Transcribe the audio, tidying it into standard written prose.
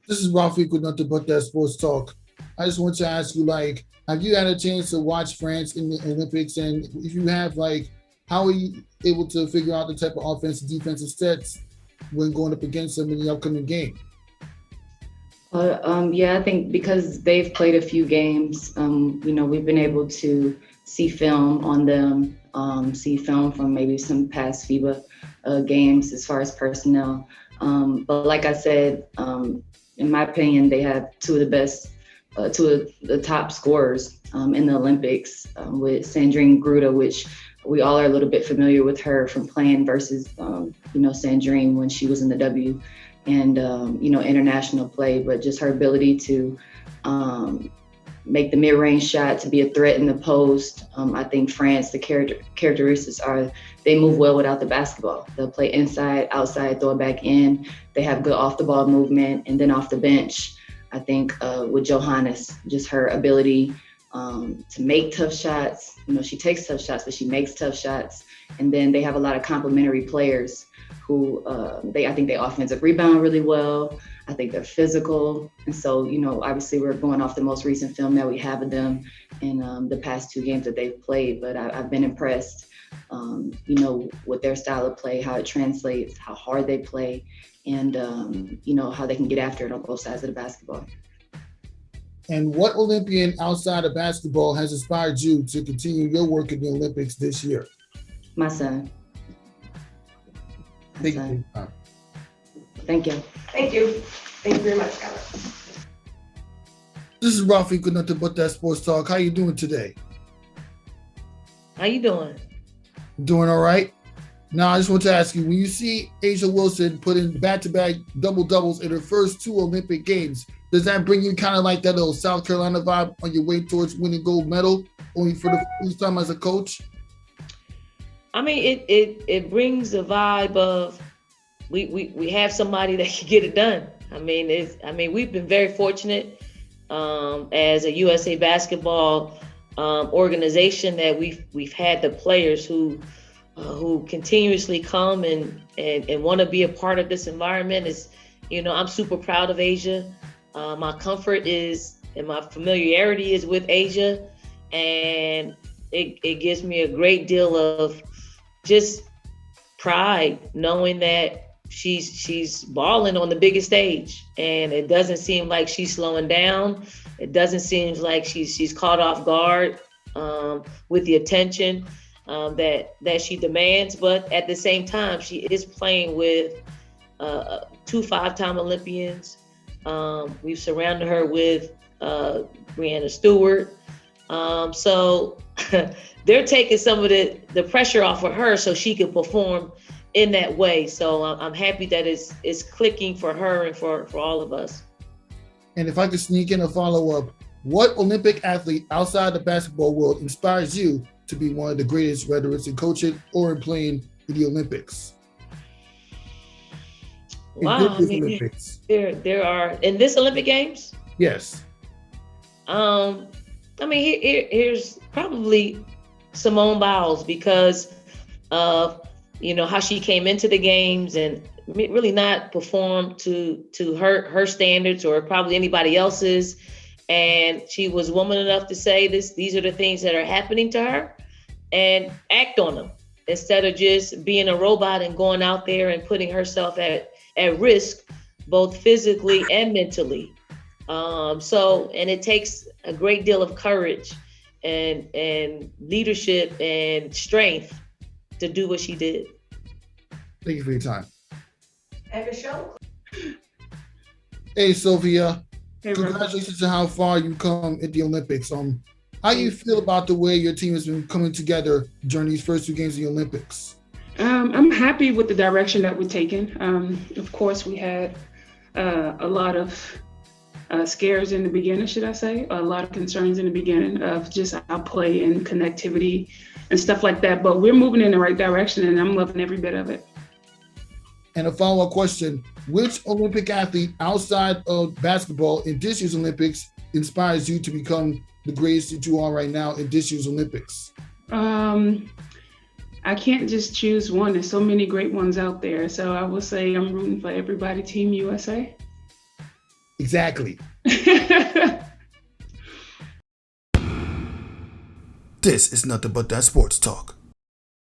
This is Rafi with nothing but that sports talk. I just want to ask you, have you had a chance to watch France in the Olympics? And if you have, how are you able to figure out the type of offensive defensive sets when going up against them in the upcoming game? Yeah, I think because they've played a few games, we've been able to see film on them, see film from maybe some past FIBA games as far as personnel. But like I said, in my opinion, they have two of the top scorers in the Olympics with Sandrine Gruda, which we all are a little bit familiar with her from playing versus, Sandrine when she was in the W and international play, but just her ability to make the mid-range shot, to be a threat in the post. I think France, the characteristics are they move well without the basketball. They'll play inside, outside, throw it back in. They have good off-the-ball movement, and then off the bench, I think with Johannes, just her ability to make tough shots. She takes tough shots, but she makes tough shots. And then they have a lot of complementary players who I think they offensive rebound really well. I think they're physical. And so, obviously we're going off the most recent film that we have of them in the past two games that they've played, but I've been impressed, with their style of play, how it translates, how hard they play, and, how they can get after it on both sides of the basketball. And what Olympian outside of basketball has inspired you to continue your work in the Olympics this year? My son. Thank you. Thank you. Thank you. Thank you very much, Skyler. This is Rafi with nothing but that sports talk. How you doing today? How you doing? Doing all right. Now, I just want to ask you, when you see A'ja Wilson put in back-to-back double-doubles in her first two Olympic Games, does that bring you kind of like that little South Carolina vibe on your way towards winning gold medal, only for the first time as a coach? I mean, it brings a vibe of we have somebody that can get it done. I mean, we've been very fortunate as a USA basketball organization that we've had the players who continuously come and want to be a part of this environment. I'm super proud of A'ja. My comfort is and my familiarity is with A'ja, and it gives me a great deal of just pride knowing that she's balling on the biggest stage, and it doesn't seem like she's slowing down. It doesn't seem like she's caught off guard with the attention that she demands. But at the same time, she is playing with two 5-time Olympians. We've surrounded her with Breanna Stewart. So they're taking some of the pressure off of her so she can perform in that way. So I'm happy that it's clicking for her and for all of us. And if I could sneak in a follow-up, what Olympic athlete outside the basketball world inspires you to be one of the greatest, whether it's in coaching or in playing in the Olympics? Wow, Olympics. There are in this Olympic Games? Yes. Here's probably Simone Biles, because of how she came into the games and really not performed to her standards or probably anybody else's, and she was woman enough to say these are the things that are happening to her and act on them instead of just being a robot and going out there and putting herself at risk both physically and mentally. And it takes a great deal of courage and leadership and strength to do what she did. Thank you for your time. And Michelle? Hey, Sylvia. Hey, congratulations on how far you come at the Olympics. How do you feel about the way your team has been coming together during these first two games of the Olympics? I'm happy with the direction that we're taking. Of course, we had a lot of scares in the beginning, should I say, a lot of concerns in the beginning of just our play and connectivity and stuff like that. But we're moving in the right direction, and I'm loving every bit of it. And a follow-up question, which Olympic athlete outside of basketball in this year's Olympics inspires you to become the greatest that you are right now in this year's Olympics? I can't just choose one. There's so many great ones out there. So I will say I'm rooting for everybody, Team USA. Exactly. This is nothing but that sports talk.